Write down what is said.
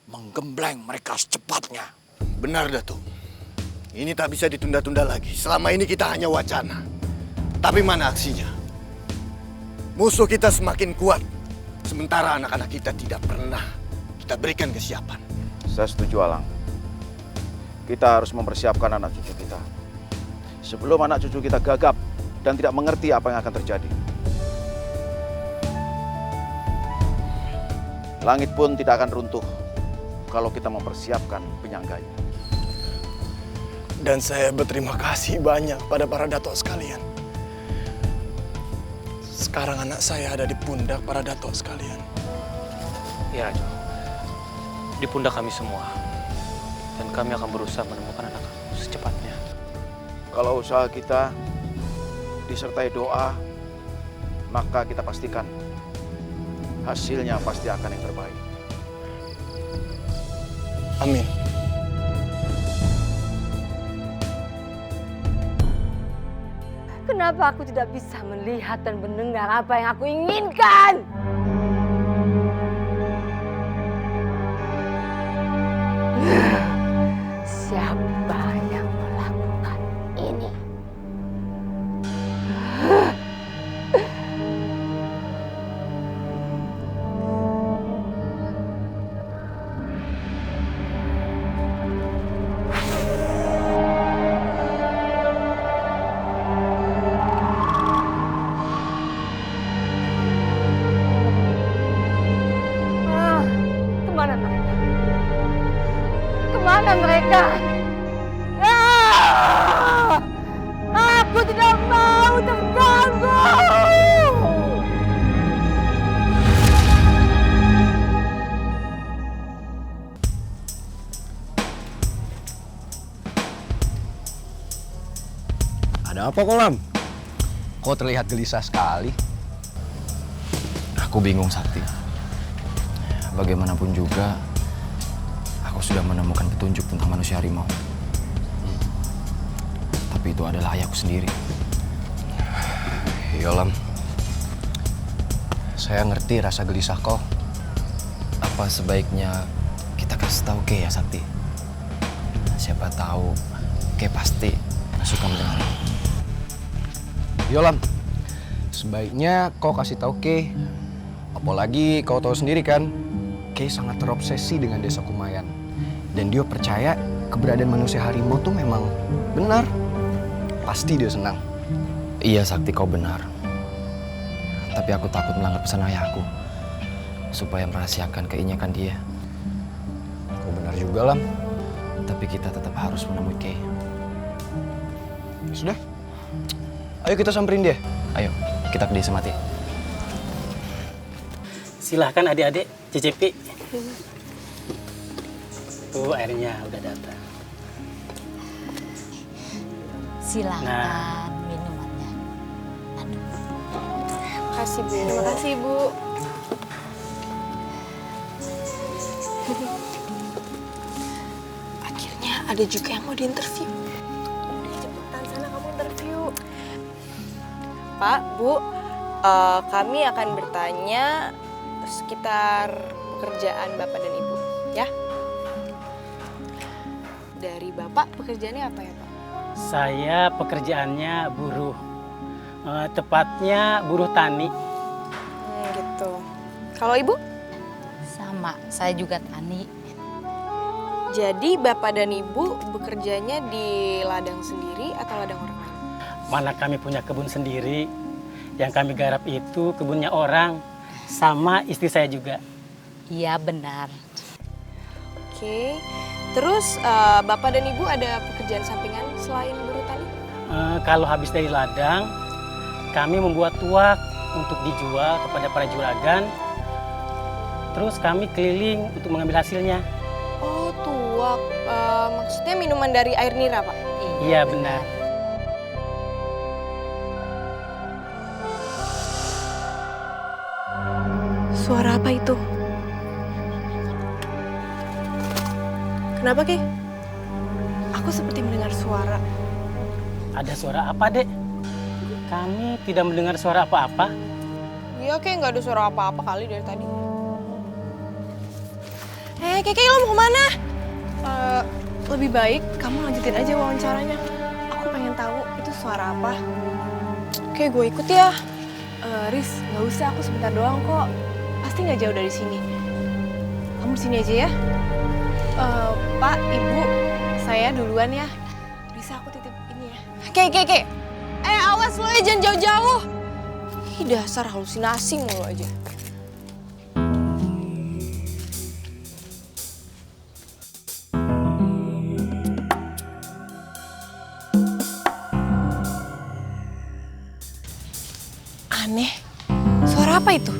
menggembleng mereka secepatnya. Benar, Datuk. Ini tak bisa ditunda-tunda lagi. Selama ini kita hanya wacana. Tapi mana aksinya? Musuh kita semakin kuat. Sementara anak-anak kita tidak pernah kita berikan kesiapan. Saya setuju, Alang. Kita harus mempersiapkan anak cucu kita. Sebelum anak cucu kita gagap dan tidak mengerti apa yang akan terjadi. Langit pun tidak akan runtuh kalau kita mempersiapkan penyangganya. Dan saya berterima kasih banyak pada para datuk sekalian. Sekarang anak saya ada di pundak para datuk sekalian. Ya, Rajo. Di pundak kami semua. Dan kami akan berusaha menemukan anak kamu secepatnya. Kalau usaha kita disertai doa, maka kita pastikan hasilnya pasti akan yang terbaik. Amin. Kenapa aku tidak bisa melihat dan mendengar apa yang aku inginkan? Siapa yang melakukan ini? Kemana mereka? Kemana mereka? Aku tidak mau terganggu. Ada apa, Kolam? Kau terlihat gelisah sekali. Aku bingung, Sakti. Bagaimanapun juga, aku sudah menemukan petunjuk tentang manusia harimau. Tapi itu adalah ayahku sendiri. Yolam, saya ngerti rasa gelisah kau. Apa sebaiknya kita kasih tahu Kay ya, Sakti? Siapa tahu Kay pasti suka mendengar. Yolam, sebaiknya kau kasih tahu Kay. Apalagi kau tahu sendiri kan, Kay sangat terobsesi dengan desa Kumayan. Dan dia percaya keberadaan manusia harimau tuh memang benar. Pasti dia senang. Iya, Sakti, kau benar. Tapi aku takut melanggar pesan ayahku. Supaya merahasiakan keinyakan dia. Kau benar juga, Lam. Tapi kita tetap harus menemui Kay. Sudah. Ayo kita samperin dia. Ayo, kita ke desa mati. Silahkan adik-adik, cicipi. Tuh airnya udah datang. Silakan minumannya. Aduh. Makasih, Bu. Terima kasih, Bu. Akhirnya ada juga yang mau diinterview. Udah cepetan sana kamu interview. Pak, Bu, kami akan bertanya sekitar pekerjaan Bapak dan Ibu, ya. Dari Bapak pekerjaannya apa ya, Pak? Saya pekerjaannya buruh. Tepatnya buruh tani. Gitu. Kalau Ibu? Sama, saya juga tani. Jadi Bapak dan Ibu bekerjanya di ladang sendiri atau ladang orang lain? Mana kami punya kebun sendiri. Yang kami garap itu kebunnya orang. Sama istri saya juga. Iya, benar. Oke. Terus Bapak dan Ibu ada pekerjaan sampingan selain buruh tani? Kalau habis dari ladang, kami membuat tuak untuk dijual kepada para juragan. Terus kami keliling untuk mengambil hasilnya. Oh, tuak. Maksudnya minuman dari air nira, Pak? Iya, benar. Suara apa itu? Kenapa, Ki? Aku seperti mendengar suara. Ada suara apa, Dek? Kami tidak mendengar suara apa-apa. Iya, kayak nggak ada suara apa-apa kali dari tadi. Keke lo mau kemana? Lebih baik kamu lanjutin aja wawancaranya. Aku pengen tahu itu suara apa. Oke, gue ikut ya. Riz, nggak usah, aku sebentar doang kok. Pasti nggak jauh dari sini. Kamu di sini aja ya. Pak, Ibu, saya duluan ya. Risa, aku titip ini ya. Keke. Awas lo ya, jangan jauh-jauh. Ih, dasar halusinasi mulu aja. Aneh, suara apa itu?